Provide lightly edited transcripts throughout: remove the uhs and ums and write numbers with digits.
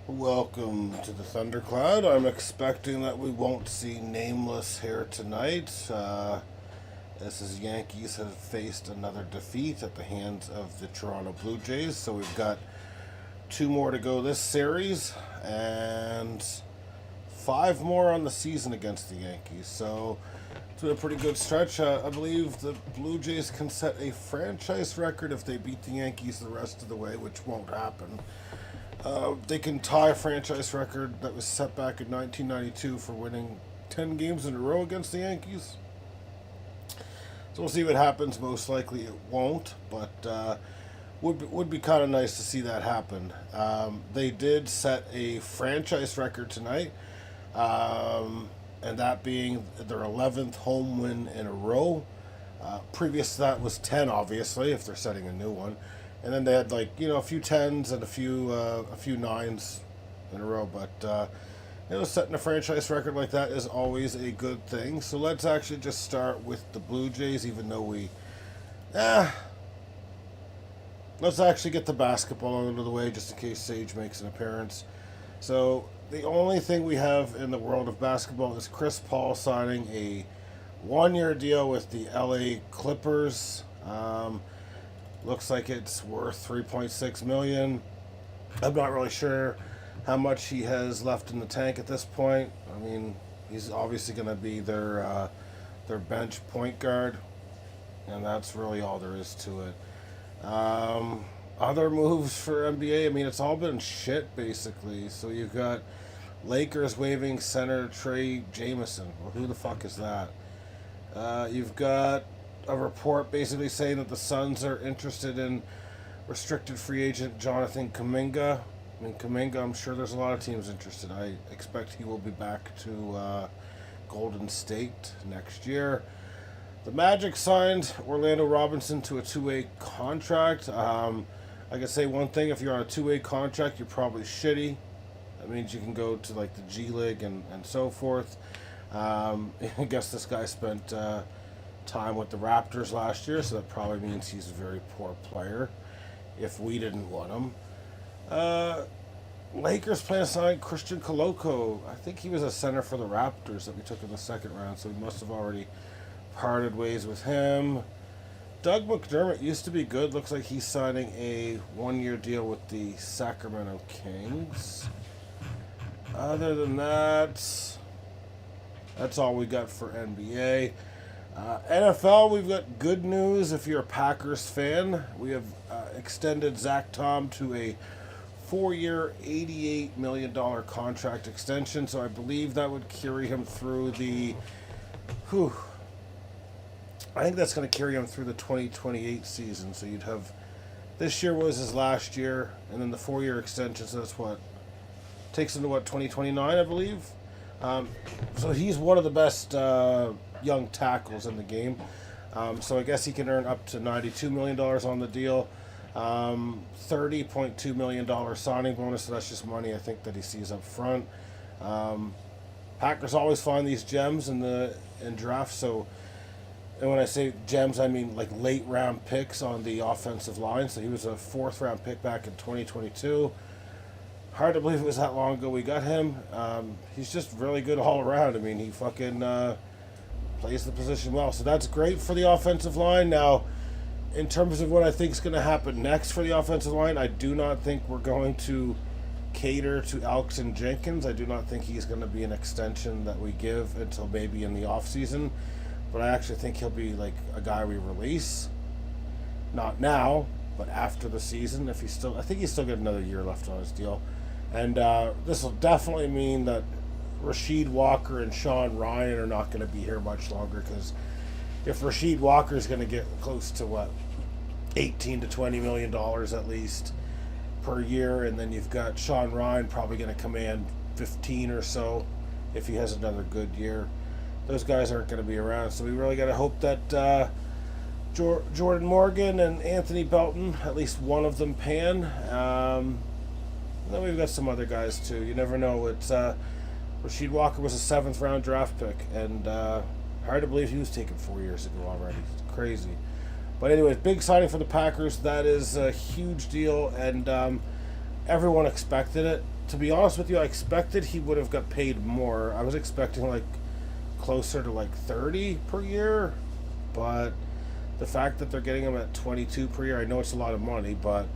Welcome to the Thundercloud. I'm expecting that we won't see Nameless here tonight. As his Yankees have faced another defeat at the hands of the Toronto Blue Jays. So we've got two more to go this series and five more on the season against the Yankees. So it's been a pretty good stretch. I believe the Blue Jays can set a franchise record if they beat the Yankees the rest of the way, which won't happen. They can tie a franchise record that was set back in 1992 for winning 10 games in a row against the Yankees. So we'll see what happens. Most likely it won't, but would be kind of nice to see that happen. They did set a franchise record tonight, and that being their 11th home win in a row. Previous to that was 10, obviously, if they're setting a new one. And then they had a few tens and a few nines in a row. But setting a franchise record like that is always a good thing. So let's actually just start with the Blue Jays, even though let's actually get the basketball out of the way just in case Sage makes an appearance. So the only thing we have in the world of basketball is Chris Paul signing a one-year deal with the LA Clippers. Looks like it's worth $3.6 million. I'm not really sure how much he has left in the tank at this point. I mean, he's obviously going to be their bench point guard, and that's really all there is to it. Other moves for NBA, I mean, it's all been shit, basically. So you've got Lakers waiving center Trey Jamison. Well, who the fuck is that? You've got a report basically saying that the Suns are interested in restricted free agent Jonathan Kuminga. I mean, Kuminga, I'm sure there's a lot of teams interested. I expect he will be back to Golden State next year. The Magic signed Orlando Robinson to a two-way contract. I can say one thing: if you're on a two-way contract, you're probably shitty. That means you can go to the G League and so forth. I guess this guy spent time with the Raptors last year, so that probably means he's a very poor player if we didn't want him. Lakers plan to sign Christian Koloko. I think he was a center for the Raptors that we took in the second round, so we must have already parted ways with him. Doug McDermott used to be good. Looks like he's signing a one-year deal with the Sacramento Kings. Other than that, that's all we got for NBA. NFL, we've got good news if you're a Packers fan. We have extended Zach Tom to a 4-year, $88 million contract extension, so I believe that would carry him through I think that's going to carry him through the 2028 season, so you'd have, this year was his last year, and then the 4-year extension, so that's takes him to 2029, I believe. So he's one of the best young tackles in the game. So I guess he can earn up to $92 million on the deal. $30.2 million signing bonus, so that's just money I think that he sees up front. Packers always find these gems in drafts, so, and when I say gems, I mean late round picks on the offensive line. So he was a 4th round pick back in 2022. Hard to believe it was that long ago we got him. He's just really good all around. I mean, he fucking plays the position well. So that's great for the offensive line. Now, in terms of what I think is going to happen next for the offensive line, I do not think we're going to cater to Elgton Jenkins. I do not think he's going to be an extension that we give until maybe in the offseason. But I actually think he'll be a guy we release. Not now, but after the season. I think he's still got another year left on his deal. And this will definitely mean that Rasheed Walker and Sean Ryan are not going to be here much longer, because if Rasheed Walker is going to get close to $18 to $20 million at least per year, and then you've got Sean Ryan probably going to command 15 or so if he has another good year. Those guys aren't going to be around, so we really got to hope that Jordan Morgan and Anthony Belton, at least one of them, pan. Then we've got some other guys too. You never know. It's Rasheed Walker was a 7th round draft pick, and hard to believe he was taken 4 years ago already. It's crazy. But anyways, big signing for the Packers. That is a huge deal, and everyone expected it. to be honest with you, I expected he would have got paid more. I was expecting like closer to like 30 per year, but the fact that they're getting him at 22 per year, I know it's a lot of money, but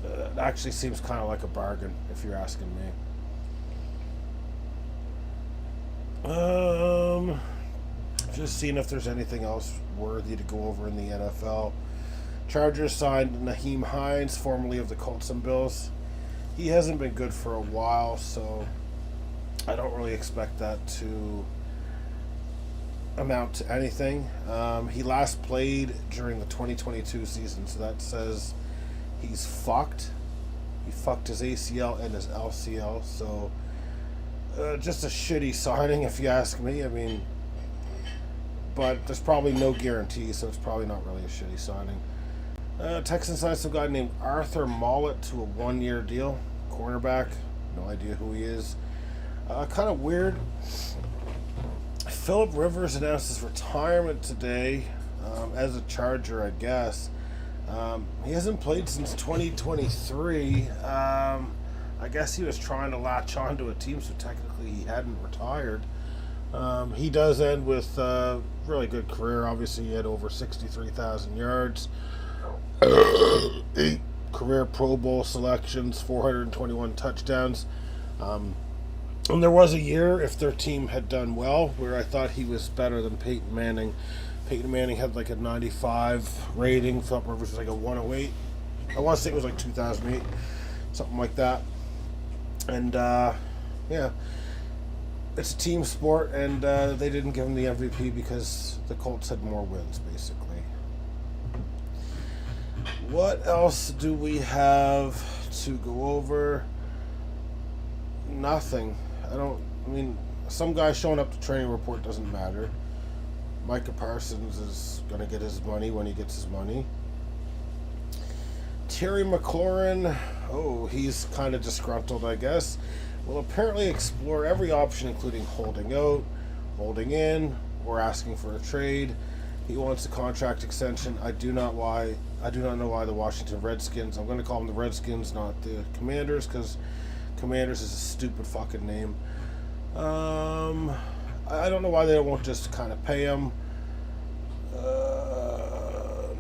it actually seems kind of like a bargain if you're asking me. Just seeing if there's anything else worthy to go over in the NFL. Chargers signed Naheem Hines, formerly of the Colts and Bills. He hasn't been good for a while, so I don't really expect that to amount to anything. He last played during the 2022 season, so that says he's fucked. He fucked his ACL and his LCL, so just a shitty signing if you ask me. I mean, but there's probably no guarantee, so it's probably not really a shitty signing. Texans signed some guy named Arthur Mollett to a 1-year deal. Cornerback. No idea who he is. Kind of weird. Phillip Rivers announced his retirement today as a Charger, I guess. He hasn't played since 2023. I guess he was trying to latch on to a team, so technically he hadn't retired. He does end with a really good career. Obviously, he had over 63,000 yards, 8 career Pro Bowl selections, 421 touchdowns. And there was a year, if their team had done well, where I thought he was better than Peyton Manning. Peyton Manning had like a 95 rating. Phillip Rivers was like a 108. I want to say it was like 2008, something like that. And yeah, it's a team sport, and they didn't give him the MVP because the Colts had more wins, basically. What else do we have to go over? Nothing. I mean, some guy showing up to training report doesn't matter. Micah Parsons is going to get his money when he gets his money. Terry McLaurin, he's kind of disgruntled, I guess. Will apparently explore every option, including holding out, holding in, or asking for a trade. He wants a contract extension. I do not know why the Washington Redskins, I'm going to call them the Redskins, not the Commanders, because Commanders is a stupid fucking name. I don't know why they won't just kind of pay him.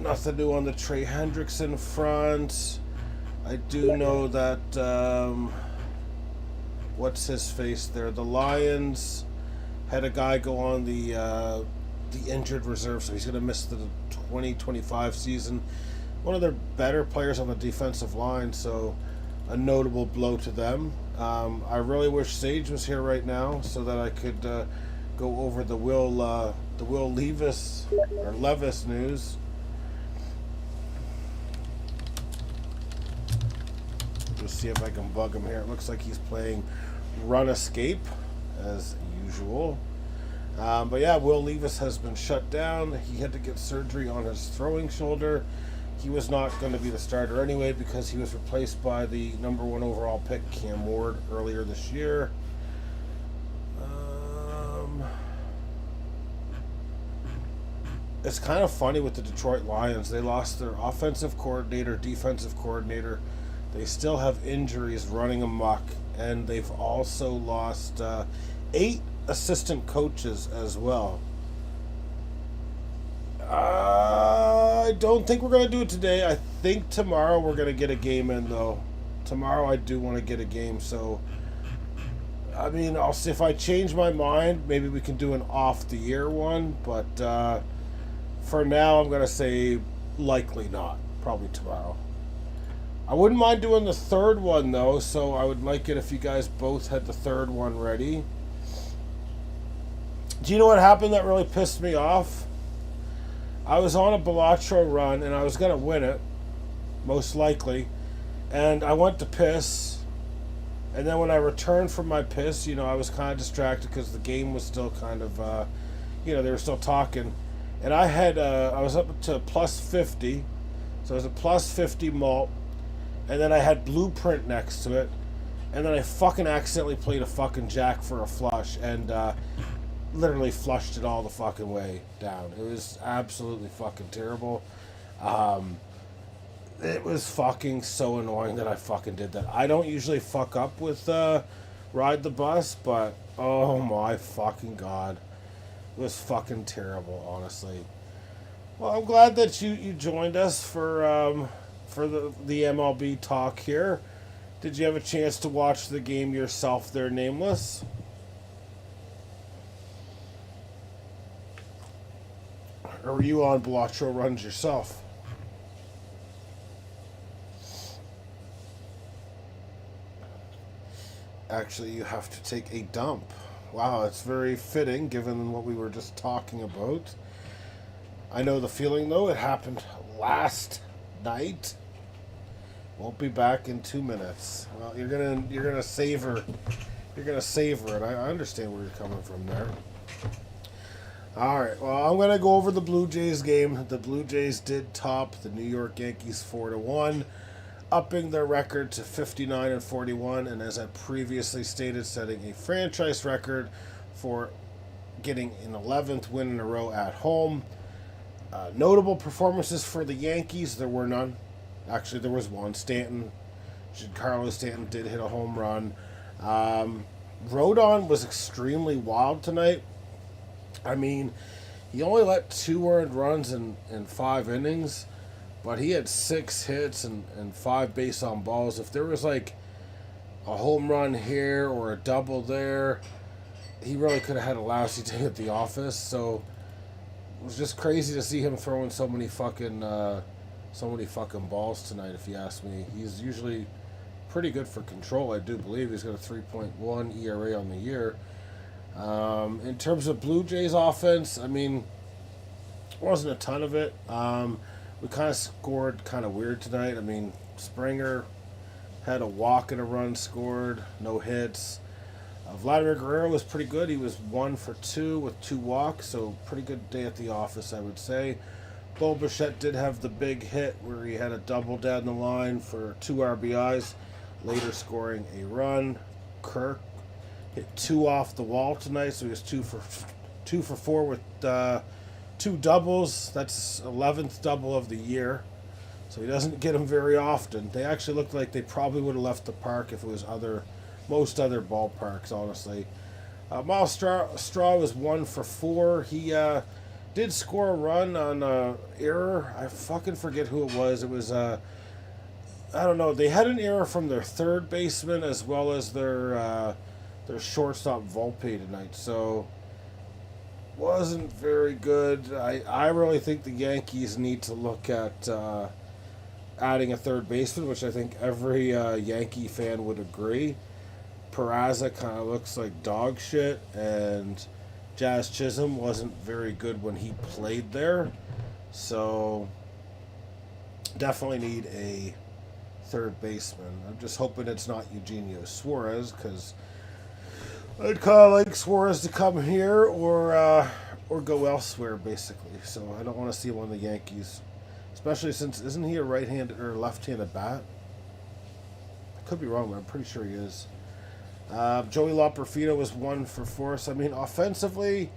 Nothing new on the Trey Hendrickson front. I do know that what's his face there? The Lions had a guy go on the injured reserve, so he's going to miss the 2025 season. One of their better players on the defensive line, so a notable blow to them. I really wish Sage was here right now so that I could go over the Will Levis or Levis news. Just see if I can bug him here. It looks like he's playing Run Escape as usual. But yeah, Will Levis has been shut down. He had to get surgery on his throwing shoulder. He was not going to be the starter anyway because he was replaced by the number 1 overall pick, Cam Ward, earlier this year. It's kind of funny with the Detroit Lions. They lost their offensive coordinator, defensive coordinator. They still have injuries running amok, and they've also lost 8 assistant coaches as well. I don't think we're going to do it today. I think tomorrow we're going to get a game in, though. Tomorrow I do want to get a game, so I mean, I'll see if I change my mind. Maybe we can do an off-the-year one, but for now I'm going to say likely not. Probably tomorrow. I wouldn't mind doing the third one, though, so I would like it if you guys both had the third one ready. Do you know what happened that really pissed me off? I was on a Balatro run, and I was going to win it, most likely, and I went to piss, and then when I returned from my piss, I was kind of distracted because the game was still kind of, they were still talking, and I was up to plus 50, so it was a plus 50 malt, and then I had Blueprint next to it, and then I fucking accidentally played a fucking jack for a flush, and literally flushed it all the fucking way down. It was absolutely fucking terrible. It was fucking so annoying that I fucking did that. I don't usually fuck up with Ride the Bus, but oh my fucking god. It was fucking terrible, honestly. Well, I'm glad that you joined us for the MLB talk here. Did you have a chance to watch the game yourself there, Nameless? Or were you on Blatro runs yourself? Actually, you have to take a dump. Wow, it's very fitting given what we were just talking about. I know the feeling though. It happened last night. Won't be back in 2 minutes. Well, you're gonna savor it. I understand where you're coming from there. All right. Well, I'm gonna go over the Blue Jays game. The Blue Jays did top the New York Yankees 4-1, upping their record to 59-41, and as I previously stated, setting a franchise record for getting an 11th win in a row at home. Notable performances for the Yankees. There were none. Actually, there was one. Giancarlo Stanton did hit a home run. Rodon was extremely wild tonight. I mean, he only let 2 earned runs in 5 innings, but he had 6 hits and 5 base on balls. If there was like a home run here or a double there, he really could have had a lousy day at the office. So it was just crazy to see him throwing so many fucking balls tonight, if you ask me. He's usually pretty good for control, I do believe. He's got a 3.1 ERA on the year. In terms of Blue Jays offense, I mean, wasn't a ton of it. We kind of scored kind of weird tonight. I mean, Springer had a walk and a run scored, no hits. Vladimir Guerrero was pretty good. He was 1 for 2 with 2 walks, so pretty good day at the office, I would say. Bo Bichette did have the big hit where he had a double down the line for 2 RBIs, later scoring a run. Kirk hit 2 off the wall tonight, so he was 2 for 4 with 2 doubles. That's 11th double of the year, so he doesn't get them very often. They actually looked like they probably would have left the park if it was most other ballparks, honestly. Miles Straw was 1 for 4. He did score a run on error. I fucking forget who it was. It was I don't know. They had an error from their third baseman as well as their shortstop Volpe tonight. So wasn't very good. I really think the Yankees need to look at adding a third baseman, which I think every Yankee fan would agree. Peraza kind of looks like dog shit, and Jazz Chisholm wasn't very good when he played there. So definitely need a third baseman. I'm just hoping it's not Eugenio Suarez, because I'd kind of like Suarez to come here or go elsewhere, basically. So I don't want to see him on the Yankees, especially since isn't he a right-handed or left-handed bat? I could be wrong, but I'm pretty sure he is. Joey Loperfido was 1 for 4. So I mean, offensively,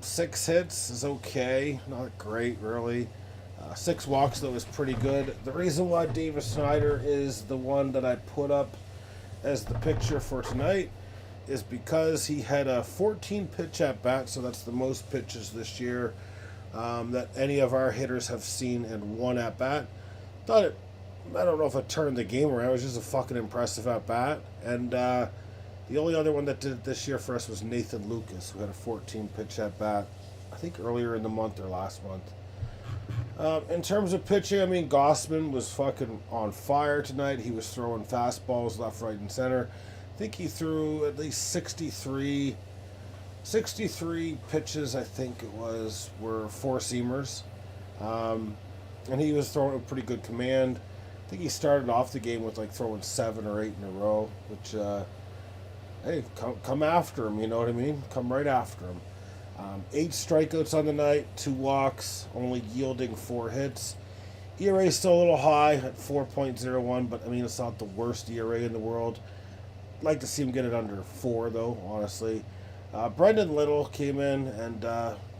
6 hits is okay, not great really. 6 walks though is pretty good. The reason why Davis Snyder is the one that I put up as the picture for tonight is because he had a 14 pitch at bat, so that's the most pitches this year that any of our hitters have seen in 1 at bat. I don't know if it turned the game around. It was just a fucking impressive at bat. And the only other one that did it this year for us was Nathan Lucas, who had a 14 pitch at bat, I think earlier in the month or last month. In terms of pitching, I mean, Gossman was fucking on fire tonight. He was throwing fastballs left, right, and center. I think he threw at least 63 pitches, I think it was, were 4-seamers. And he was throwing a pretty good command. I think he started off the game with like throwing 7 or 8 in a row, which, hey, come after him, you know what I mean? Come right after him. 8 strikeouts on the night, 2 walks, only yielding 4 hits. ERA is still a little high at 4.01, but I mean, it's not the worst ERA in the world. I'd like to see him get it under 4, though, honestly. Brendan Little came in and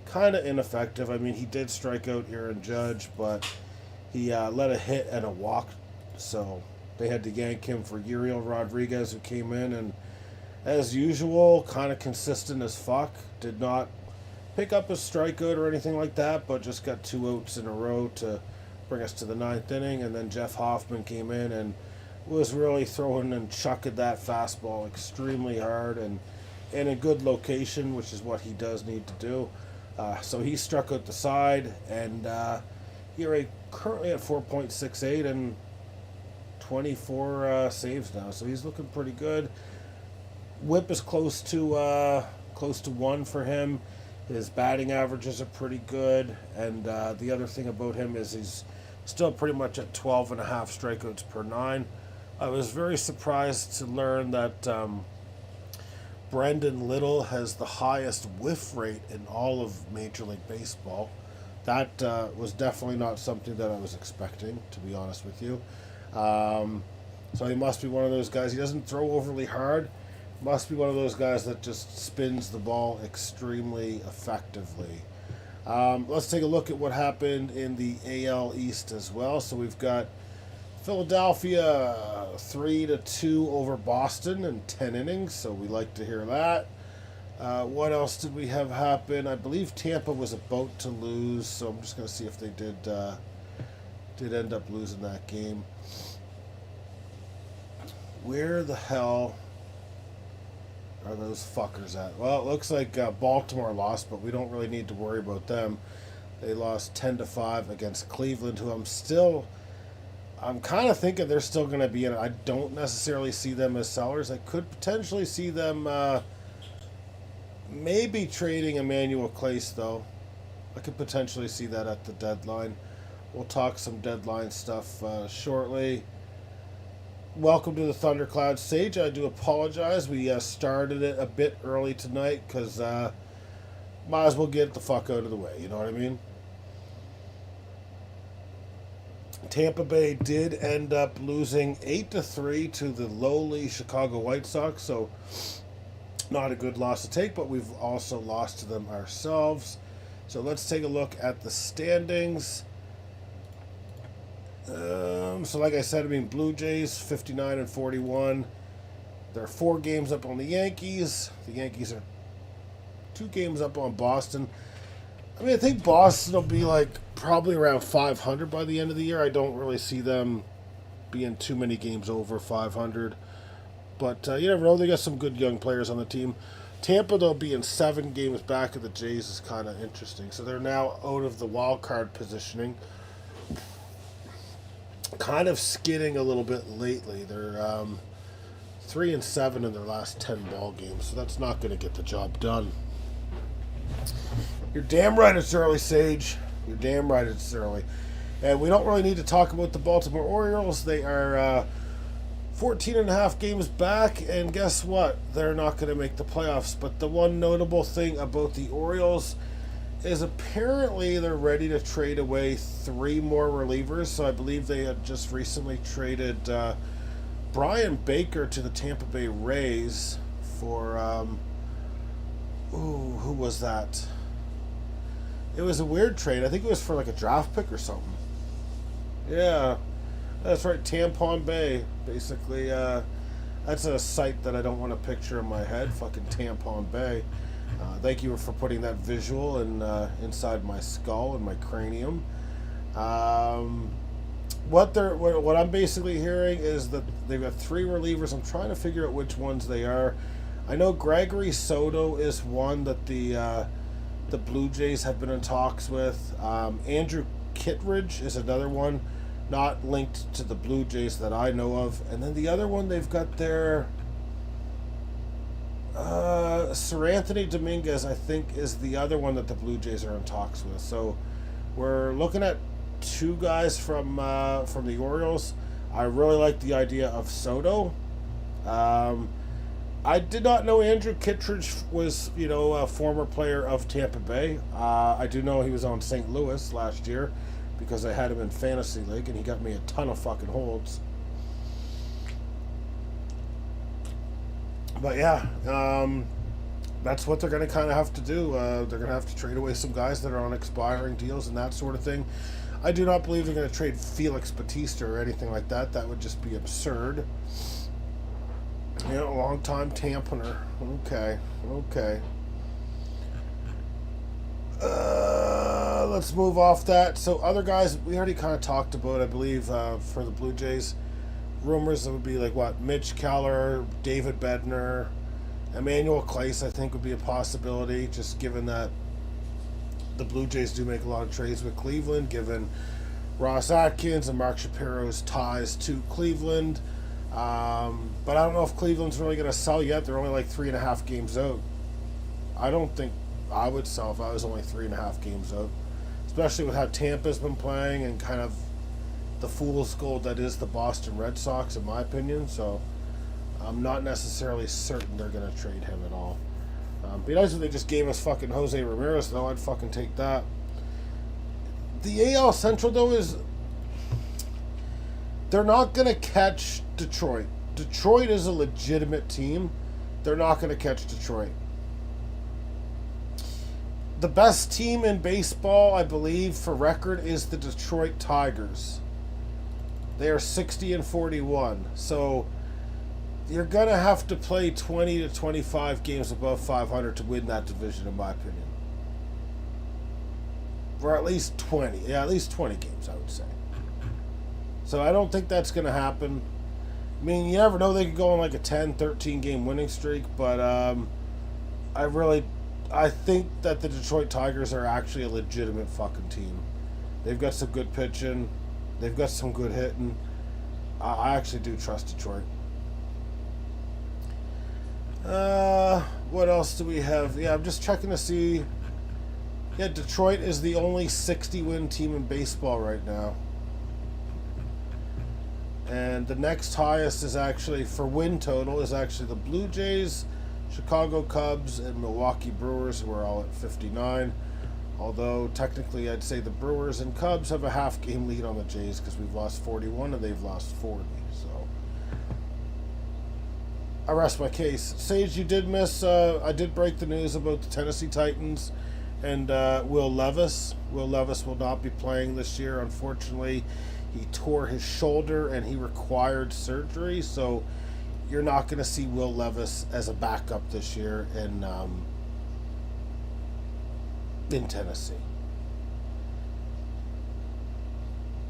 kind of ineffective. I mean, he did strike out Aaron Judge, but He let a hit and a walk, so they had to yank him for Uriel Rodriguez, who came in and, as usual, kind of consistent as fuck. Did not pick up a strikeout or anything like that, but just got 2 outs in a row to bring us to the 9th inning. And then Jeff Hoffman came in and was really throwing and chucking that fastball extremely hard and in a good location, which is what he does need to do. So he struck out the side, and ERA currently at 4.68 and 24 saves now, so he's looking pretty good. WHIP is close to 1 for him. His batting averages are pretty good, and the other thing about him is he's still pretty much at 12.5 strikeouts per 9. I was very surprised to learn that Brendan Little has the highest whiff rate in all of Major League Baseball. That was definitely not something that I was expecting, to be honest with you. So he must be one of those guys. He doesn't throw overly hard. Must be one of those guys that just spins the ball extremely effectively. Let's take a look at what happened in the AL East as well. So we've got Philadelphia 3-2 over Boston in 10 innings, so we like to hear that. What else did we have happen? I believe Tampa was about to lose, so I'm just going to see if they did end up losing that game. Where the hell are those fuckers at? Well, it looks like Baltimore lost, but we don't really need to worry about them. They lost 10-5 against Cleveland, who I'm kind of thinking they're still going to be in it. I don't necessarily see them as sellers. I could potentially see them maybe trading Emmanuel Clace, though. I could potentially see that at the deadline. We'll talk some deadline stuff shortly. Welcome to the Thundercloud Sage. I do apologize. We started it a bit early tonight because might as well get the fuck out of the way. You know what I mean? Tampa Bay did end up losing 8-3 to the lowly Chicago White Sox, so not a good loss to take, but we've also lost to them ourselves. So let's take a look at the standings. So like I said, Blue Jays 59-41. They're 4 games up on the Yankees. The Yankees are 2 games up on Boston. I think Boston will be probably around 500 by the end of the year. I don't really see them being too many games over 500. But you never know. They got some good young players on the team. Tampa, though, being 7 games back of the Jays is kind of interesting. So they're now out of the wild card positioning. Kind of skidding a little bit lately. They're 3-7 in their last 10 ball games, so that's not going to get the job done. You're damn right it's early, Sage. You're damn right it's early. And we don't really need to talk about the Baltimore Orioles. They are 14.5 games back, and guess what? They're not going to make the playoffs. But the one notable thing about the Orioles is apparently they're ready to trade away 3 more relievers. So I believe they had just recently traded Brian Baker to the Tampa Bay Rays for, who was that? It was a weird trade. I think it was for a draft pick or something. Yeah, that's right, Tampon Bay. Basically, that's a site that I don't want to picture in my head, fucking Tampon Bay. Thank you for putting that visual inside my skull and my cranium. What I'm basically hearing is that they've got 3 relievers. I'm trying to figure out which ones they are. I know Gregory Soto is one that the Blue Jays have been in talks with. Andrew Kittredge is another one, not linked to the Blue Jays that I know of. And then the other one they've got there, Sir Anthony Dominguez, I think, is the other one that the Blue Jays are in talks with. So we're looking at 2 guys from the Orioles. I really like the idea of Soto. I did not know Andrew Kittredge was, a former player of Tampa Bay. I do know he was on St. Louis last year because I had him in Fantasy League, and he got me a ton of fucking holds. But yeah, that's what they're going to kind of have to do. They're going to have to trade away some guys that are on expiring deals and that sort of thing. I do not believe they're going to trade Felix Bautista or anything like that. That would just be absurd. You know, long-time tamponer. Okay. Let's move off that. So other guys, we already kind of talked about, I believe, for the Blue Jays. Rumors that would be like, what, Mitch Keller, David Bednar, Emmanuel Clace, I think would be a possibility, just given that the Blue Jays do make a lot of trades with Cleveland, given Ross Atkins and Mark Shapiro's ties to Cleveland. But I don't know if Cleveland's really going to sell yet. They're only like 3.5 games out. I don't think I would sell if I was only 3.5 games out, especially with how Tampa's been playing and kind of the fool's gold that is the Boston Red Sox, in my opinion. So I'm not necessarily certain they're going to trade him at all. Be nice if they just gave us fucking Jose Ramirez, though. I'd fucking take that. The AL Central, though, is they're not going to catch Detroit. Detroit is a legitimate team. They're not going to catch Detroit. The best team in baseball, I believe, for record, is the Detroit Tigers. They are 60-41. So you're going to have to play 20 to 25 games above 500 to win that division, in my opinion. Or at least 20. Yeah, at least 20 games, I would say. So I don't think that's going to happen. I mean, you never know. They could go on like a 10, 13 game winning streak. But I think that the Detroit Tigers are actually a legitimate fucking team. They've got some good pitching. They've got some good hitting. I actually do trust Detroit. What else do we have? Yeah, I'm just checking to see. Yeah, Detroit is the only 60-win team in baseball right now. And the next highest is actually, for win total, is actually the Blue Jays, Chicago Cubs, and Milwaukee Brewers, who are all at 59. Although, technically, I'd say the Brewers and Cubs have a half-game lead on the Jays because we've lost 41 and they've lost 40. So I rest my case. Sage, you did miss, I did break the news about the Tennessee Titans and Will Levis. Will Levis will not be playing this year. Unfortunately, he tore his shoulder and he required surgery. So you're not going to see Will Levis as a backup this year in Tennessee.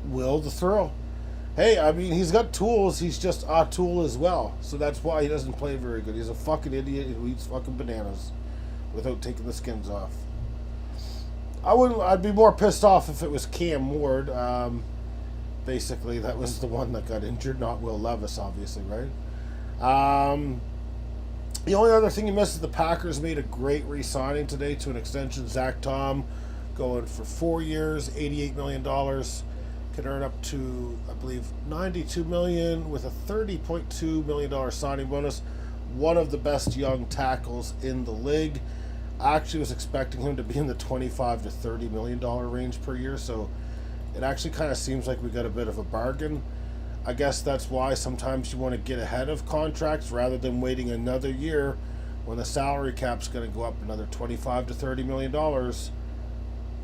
Will the thrill. Hey, I mean, he's got tools. He's just a tool as well. So that's why he doesn't play very good. He's a fucking idiot who eats fucking bananas without taking the skins off. I'd be more pissed off if it was Cam Ward. Basically, that was the one that got injured, not Will Levis, obviously, right? The only other thing you missed is the Packers made a great re-signing today to an extension. Zach Tom going for 4 years, $88 million. Can earn up to, I believe, $92 million with a $30.2 million signing bonus. One of the best young tackles in the league. I actually was expecting him to be in the $25 to $30 million range per year, so it actually kind of seems like we got a bit of a bargain. I guess that's why sometimes you want to get ahead of contracts rather than waiting another year when the salary cap's going to go up another $25 to $30 million.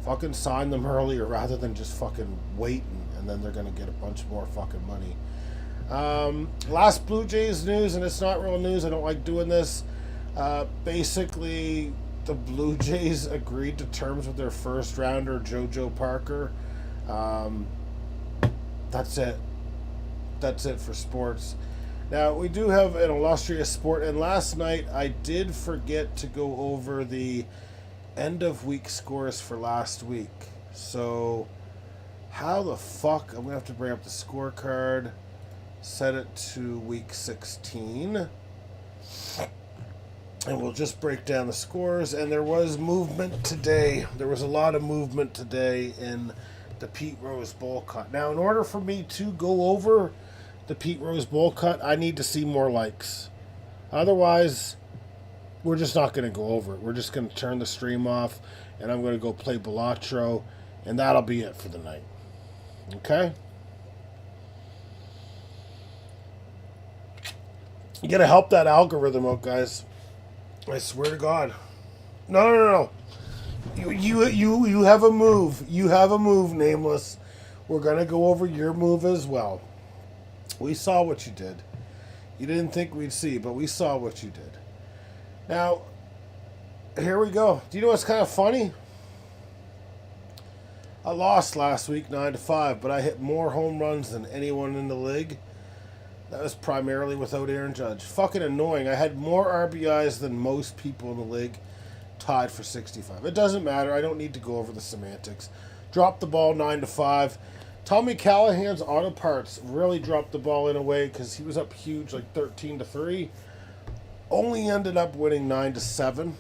Fucking sign them earlier rather than just fucking waiting, and then they're going to get a bunch more fucking money. Last Blue Jays news, and it's not real news. I don't like doing this. Basically, the Blue Jays agreed to terms with their first rounder, JoJo Parker. That's it. That's it for sports. Now, we do have an illustrious sport, and last night I did forget to go over the end of week scores for last week. So, how the fuck? I'm going to have to bring up the scorecard, set it to week 16, and we'll just break down the scores. And there was movement today. There was a lot of movement today in the Pete Rose Bowl cut. Now, in order for me to go over the Pete Rose Bowl cut, I need to see more likes. Otherwise, we're just not going to go over it. We're just going to turn the stream off, and I'm going to go play Balatro, and that'll be it for the night. Okay? You got to help that algorithm out, guys. I swear to God. No. You have a move. You have a move, Nameless. We're going to go over your move as well. We saw what you did. You didn't think we'd see, but we saw what you did. Now, here we go. Do you know what's kind of funny? I lost last week 9-5, but I hit more home runs than anyone in the league. That was primarily without Aaron Judge. Fucking annoying. I had more RBIs than most people in the league, tied for 65. It doesn't matter. I don't need to go over the semantics. Dropped the ball 9-5. Tommy Callahan's auto parts really dropped the ball in a way because he was up huge, like 13-3. Only ended up winning 9-7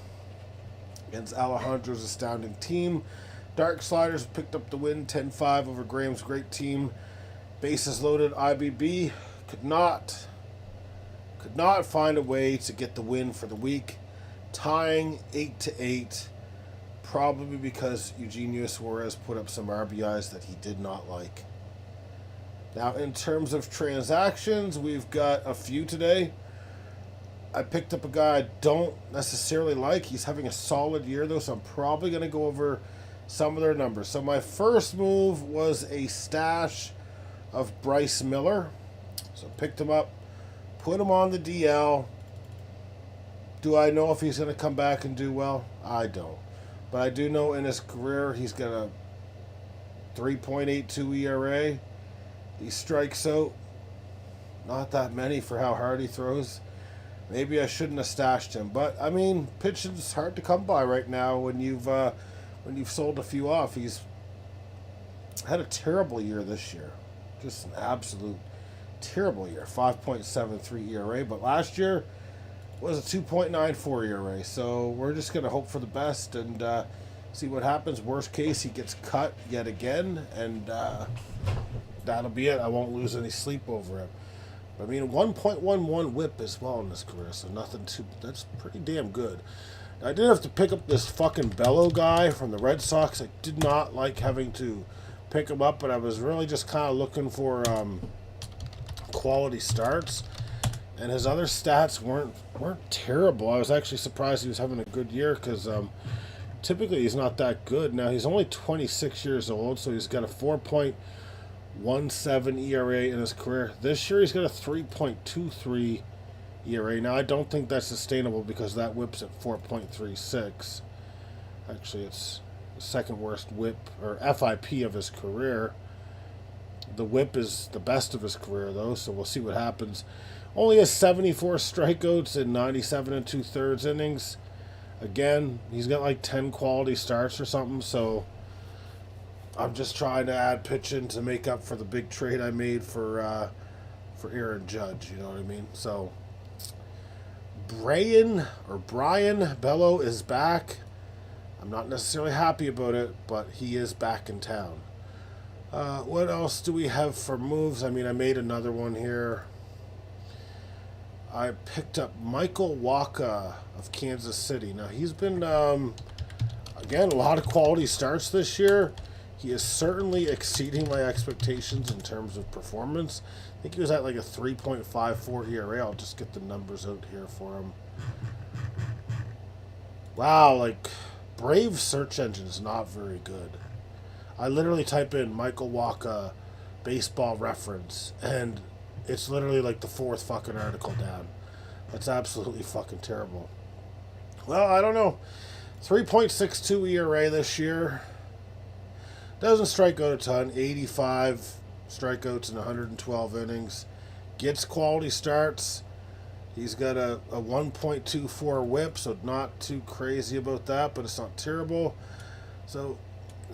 against Alejandro's astounding team. Dark Sliders picked up the win 10-5 over Graham's great team. Bases loaded IBB could not find a way to get the win for the week, tying 8-8. Probably because Eugenio Suarez put up some RBIs that he did not like. Now, in terms of transactions, we've got a few today. I picked up a guy I don't necessarily like. He's having a solid year, though, so I'm probably going to go over some of their numbers. So my first move was a stash of Bryce Miller. So picked him up, put him on the DL. Do I know if he's going to come back and do well? I don't. But I do know in his career he's got a 3.82 ERA. He strikes out not that many for how hard he throws. Maybe I shouldn't have stashed him. But, I mean, pitching's hard to come by right now when you've sold a few off. He's had a terrible year this year. Just an absolute terrible year. 5.73 ERA. But last year was a 2.94 ERA. So we're just going to hope for the best and see what happens. Worst case, he gets cut yet again. And that'll be it. I won't lose any sleep over him. I mean, 1.11 whip as well in his career, so nothing too... That's pretty damn good. I did have to pick up this fucking Bello guy from the Red Sox. I did not like having to pick him up, but I was really just kind of looking for quality starts. And his other stats weren't terrible. I was actually surprised he was having a good year because typically he's not that good. Now, he's only 26 years old, so he's got a 4.17 ERA in his career. This year he's got a 3.23 ERA. Now I don't think that's sustainable because that whip's at 4.36. Actually, it's the second worst whip or FIP of his career. The whip is the best of his career though, so we'll see what happens. Only has 74 strikeouts in 97 2/3 innings. Again, he's got like 10 quality starts or something, so I'm just trying to add pitching to make up for the big trade I made for Aaron Judge. You know what I mean? So Brian Bello is back. I'm not necessarily happy about it, but he is back in town. What else do we have for moves? I mean, I made another one here. I picked up Michael Wacha of Kansas City. Now, he's been, again, a lot of quality starts this year. He is certainly exceeding my expectations in terms of performance. I think he was at like a 3.54 ERA. I'll just get the numbers out here for him. Wow, like, Brave search engine is not very good. I literally type in Michael Wacha baseball reference, and it's literally like the fourth fucking article down. That's absolutely fucking terrible. Well, I don't know. 3.62 ERA this year. Doesn't strike out a ton. 85 strikeouts in 112 innings. Gets quality starts. He's got a 1.24 whip, so not too crazy about that, but it's not terrible. So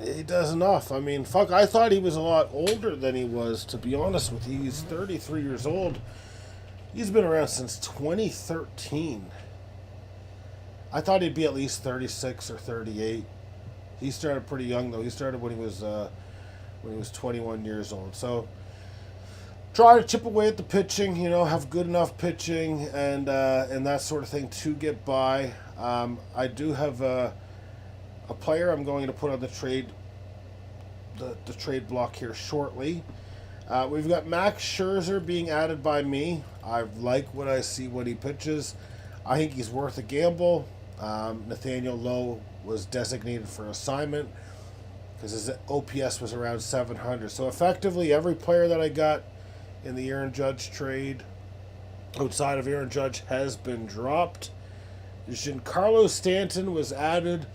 he does enough. I mean, fuck, I thought he was a lot older than he was, to be honest with you. He's 33 years old. He's been around since 2013. I thought he'd be at least 36 or 38. He started pretty young, though. He started when he was 21 years old. So try to chip away at the pitching, you know, have good enough pitching and that sort of thing to get by. I do have a player I'm going to put on the trade block here shortly. We've got Max Scherzer being added by me. I like what I see when he pitches. I think he's worth a gamble. Nathaniel Lowe was designated for assignment because his OPS was around 700. So effectively, every player that I got in the Aaron Judge trade, outside of Aaron Judge, has been dropped. Giancarlo Stanton was added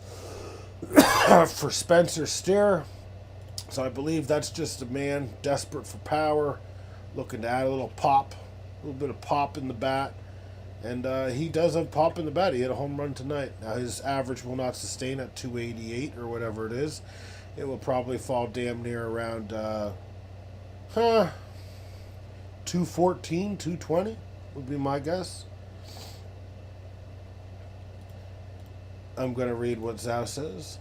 for Spencer Steer. So I believe that's just a man desperate for power, looking to add a little pop, a little bit of pop in the bat. And he does have pop in the bat. He hit a home run tonight. Now his average will not sustain at 288 or whatever it is. It will probably fall damn near around 214, 220 would be my guess. I'm going to read what Zhao says.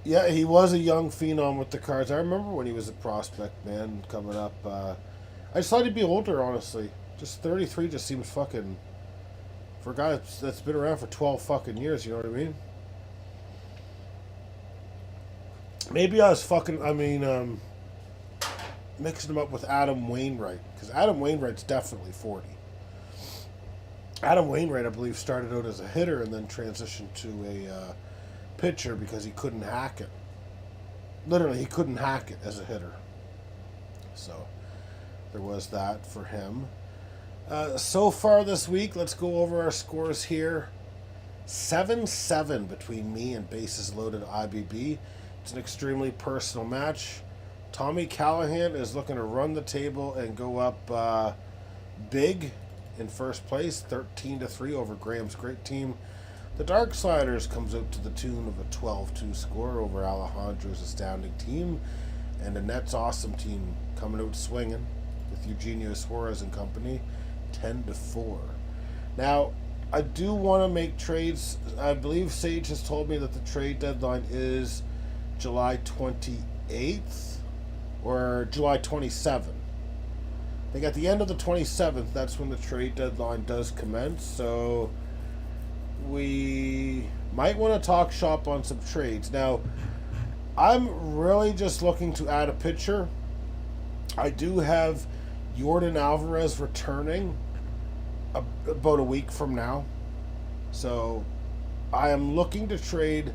Yeah, he was a young phenom with the Cards. I remember when he was a prospect, man, coming up. I just thought he'd be older, honestly. Just 33 just seems fucking... For a guy that's been around for 12 fucking years, you know what I mean? Maybe I was mixing him up with Adam Wainwright. Because Adam Wainwright's definitely 40. Adam Wainwright, I believe, started out as a hitter and then transitioned to a pitcher because he couldn't hack it. Literally, he couldn't hack it as a hitter. So, there was that for him. So far this week, let's go over our scores here. 7-7 between me and Bases Loaded IBB. It's an extremely personal match. Tommy Callahan is looking to run the table and go up big in first place, 13-3 over Graham's great team. The Dark Sliders comes out to the tune of a 12-2 score over Alejandro's astounding team, and Annette's awesome team coming out swinging with Eugenio Suarez and company, 10-4. Now, I do want to make trades. I believe Sage has told me that the trade deadline is July 28th or July 27th. I think at the end of the 27th, that's when the trade deadline does commence. So we might want to talk shop on some trades. Now, I'm really just looking to add a pitcher. I do have Yordan Alvarez returning about a week from now. So I am looking to trade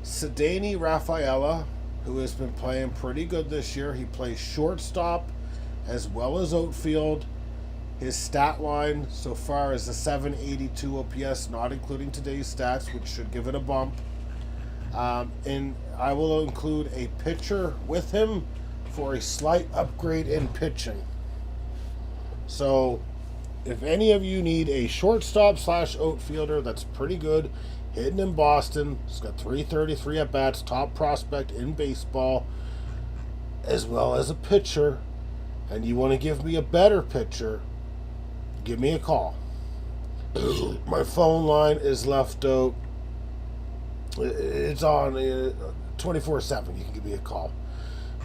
Ceddanne Rafaela, who has been playing pretty good this year. He plays shortstop as well as outfield. His stat line so far is a 782 OPS, not including today's stats, which should give it a bump. And I will include a pitcher with him for a slight upgrade in pitching. So, if any of you need a shortstop / outfielder that's pretty good, hitting in Boston, he's got 333 at bats, top prospect in baseball, as well as a pitcher, and you want to give me a better pitcher, give me a call. My phone line is left out. It's on 24/7. You can give me a call.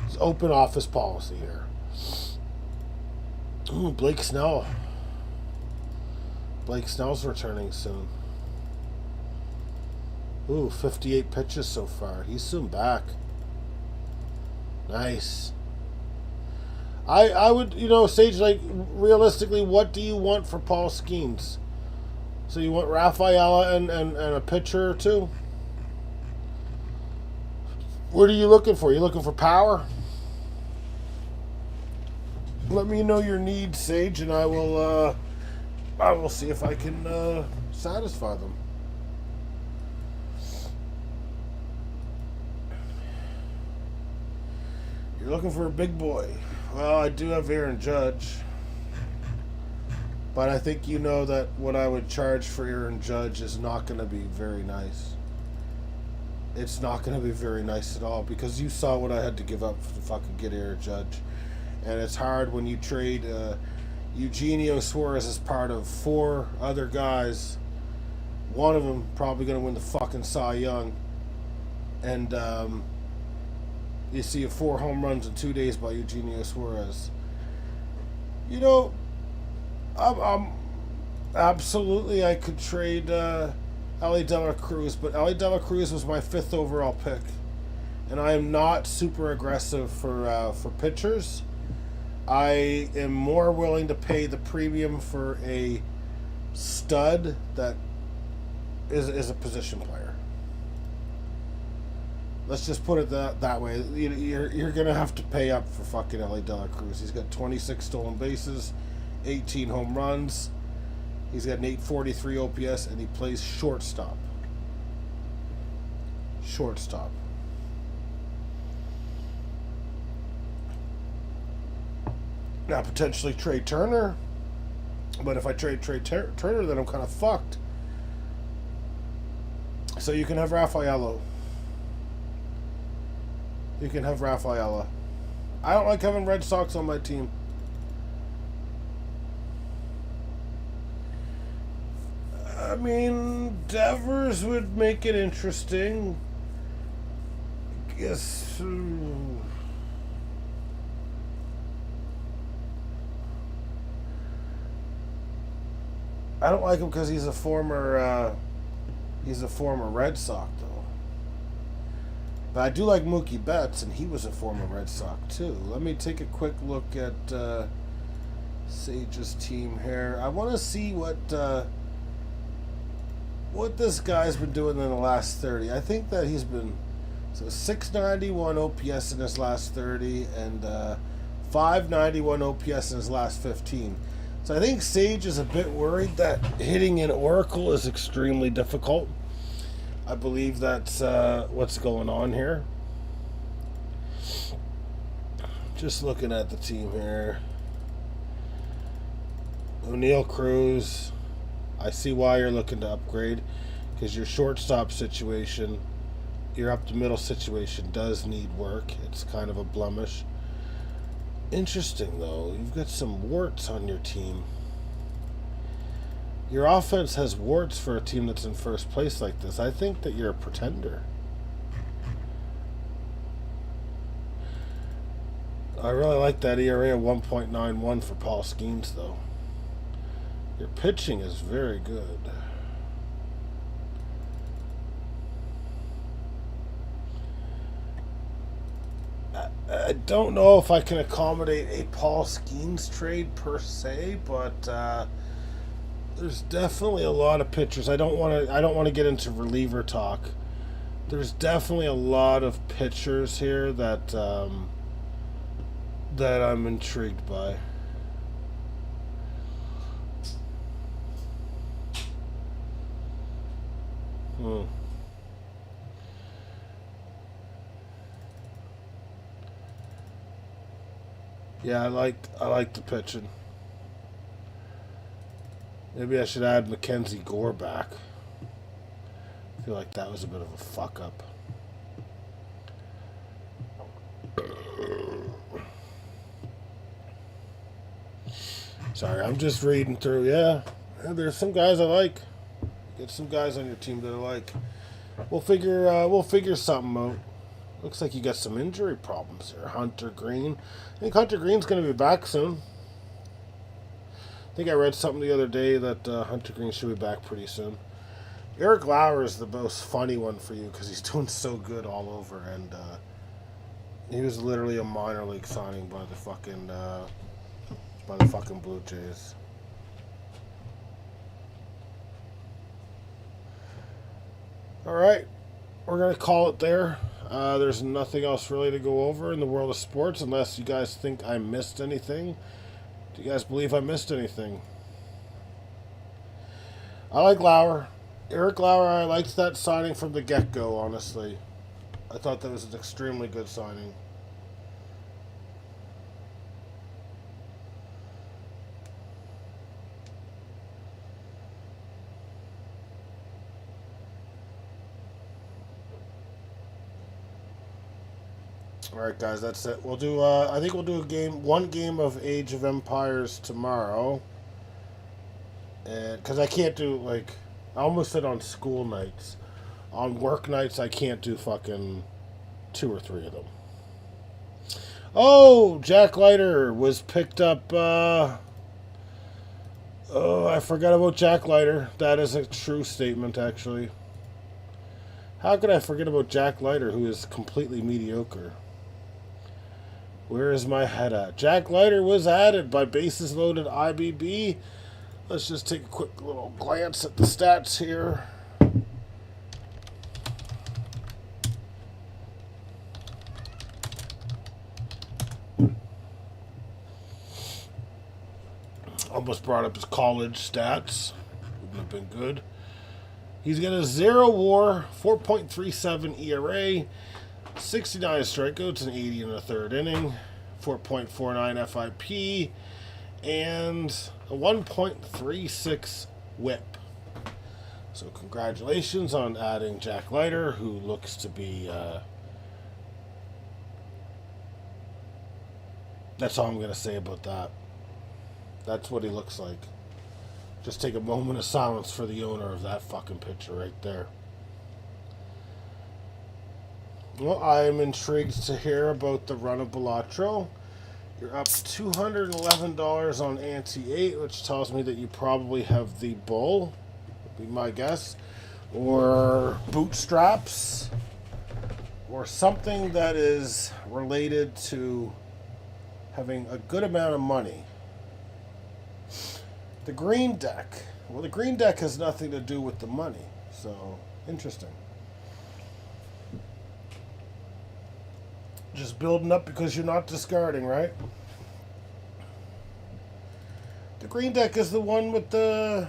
It's open office policy here. Ooh, Blake Snell. Blake Snell's returning soon. Ooh, 58 pitches so far. He's soon back. Nice. I would, Sage, like, realistically, what do you want for Paul Skeens? So you want Rafaela and a pitcher or two? What are you looking for? You looking for power? Let me know your needs, Sage, and I will see if I can satisfy them. You're looking for a big boy. Well, I do have Aaron Judge. But I think you know that what I would charge for Aaron Judge is not going to be very nice. It's not going to be very nice at all, because you saw what I had to give up to fucking get Aaron Judge. And it's hard when you trade Eugenio Suarez as part of 4 other guys. One of them probably going to win the fucking Cy Young. And you see 4 home runs in 2 days by Eugenio Suarez. I'm absolutely, I could trade Ellie De La Cruz, but Ellie De La Cruz was my 5th overall pick, and I am not super aggressive for pitchers. I am more willing to pay the premium for a stud that is a position player. Let's just put it that way. You're going to have to pay up for fucking Ellie De La Cruz. He's got 26 stolen bases, 18 home runs. He's got an 843 OPS, and he plays shortstop. Shortstop. Now, potentially Trey Turner. But if I trade Turner, then I'm kind of fucked. So you can have Rafaela. You can have Rafaela. I don't like having Red Sox on my team. I mean, Devers would make it interesting. I guess. I don't like him because he's a former Red Sox, though. But I do like Mookie Betts, and he was a former Red Sox too. Let me take a quick look at Sage's team here. I want to see what this guy's been doing in the last 30. I think that he's been 691 OPS in his last 30 and 591 OPS in his last 15. So I think Sage is a bit worried that hitting in Oracle is extremely difficult. I believe that's what's going on here. Just looking at the team here. O'Neal Cruz. I see why you're looking to upgrade. Because your shortstop situation, your up the middle situation does need work. It's kind of a blemish. Interesting, though. You've got some warts on your team. Your offense has warts for a team that's in first place like this. I think that you're a pretender. I really like that ERA of 1.91 for Paul Skeens, though. Your pitching is very good. I don't know if I can accommodate a Paul Skeens trade per se, but there's definitely a lot of pitchers. I don't want to get into reliever talk. There's definitely a lot of pitchers here that that I'm intrigued by. Yeah, I like the pitching. Maybe I should add Mackenzie Gore back. I feel like that was a bit of a fuck up. Sorry, I'm just reading through. Yeah, there's some guys I like. Get some guys on your team that I like. We'll figure something out. Looks like you got some injury problems here. Hunter Green. I think Hunter Green's going to be back soon. I think I read something the other day that Hunter Green should be back pretty soon. Eric Lauer is the most funny one for you because he's doing so good all over, and he was literally a minor league signing by the fucking Blue Jays. All right, we're gonna call it there. There's nothing else really to go over in the world of sports unless you guys think I missed anything. Do you guys believe I missed anything? I like Lauer. Eric Lauer, I liked that signing from the get-go, honestly. I thought that was an extremely good signing. All right, guys, that's it. We'll do. I think we'll do one game of Age of Empires tomorrow, and because I can't do I almost said on school nights, on work nights I can't do fucking 2 or 3 of them. Oh, Jack Leiter was picked up. Oh, I forgot about Jack Leiter. That is a true statement, actually. How could I forget about Jack Leiter, who is completely mediocre? Where is my head at? Jack Leiter was added by Bases Loaded IBB. Let's just take a quick little glance at the stats here. Almost brought up his college stats. Wouldn't have been good. He's got a 0 WAR, 4.37 ERA, 69 strikeouts, and 80 in the third inning, 4.49 FIP, and a 1.36 WHIP. So congratulations on adding Jack Leiter, who looks to be... that's all I'm going to say about that. That's what he looks like. Just take a moment of silence for the owner of that fucking picture right there. Well, I'm intrigued to hear about the run of Balatro. You're up $211 on Ante 8, which tells me that you probably have the Bull, would be my guess, or Bootstraps, or something that is related to having a good amount of money. The green deck. Well, the green deck has nothing to do with the money. So, interesting. Just building up because you're not discarding, right? The green deck is the one with the...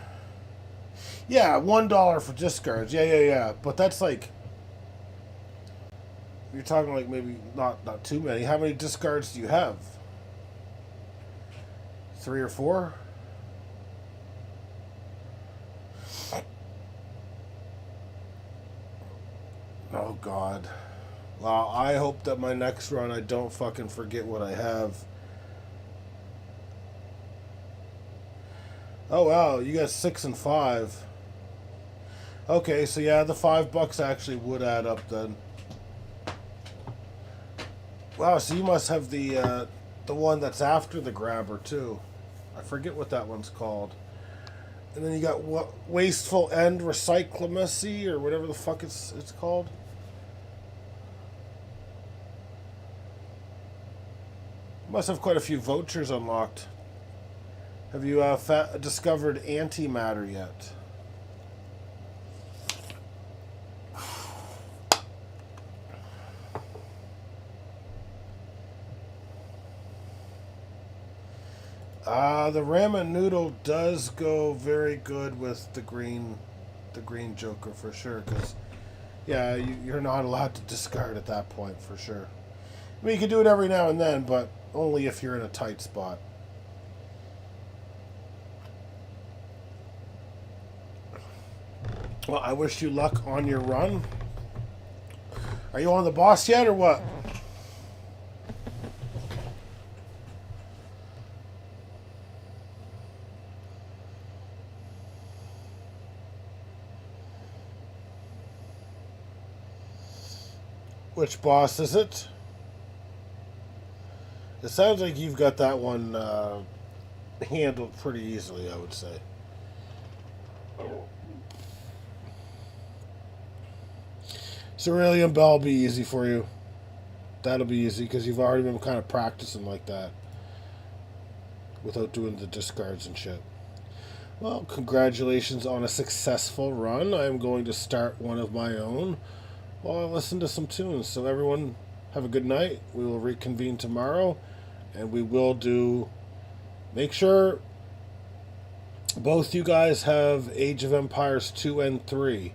Yeah, $1 for discards. Yeah. But that's like... You're talking like maybe not too many. How many discards do you have? 3 or 4? Oh, God. Well, I hope that my next run I don't fucking forget what I have. Oh, wow. You got 6 and 5. Okay, so yeah, the $5 actually would add up then. Wow, so you must have the one that's after the grabber, too. I forget what that one's called. And then you got what, Wasteful End Recyclamacy, or whatever the fuck it's called. Must have quite a few vouchers unlocked. Have you discovered antimatter yet? The ramen noodle does go very good with the green Joker for sure. Because, yeah, you're not allowed to discard at that point for sure. I mean, you can do it every now and then, but only if you're in a tight spot. Well, I wish you luck on your run. Are you on the boss yet, or what? Which boss is it? It sounds like you've got that one handled pretty easily, I would say. Cerulean Bell will be easy for you. That'll be easy because you've already been kind of practicing like that without doing the discards and shit. Well, congratulations on a successful run. I'm going to start one of my own while I listen to some tunes. So everyone, have a good night. We will reconvene tomorrow, and we will do... Make sure both you guys have Age of Empires 2 and 3.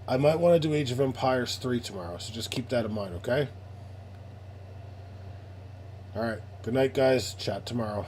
I might want to do Age of Empires 3 tomorrow, so just keep that in mind, okay? Alright, good night, guys. Chat tomorrow.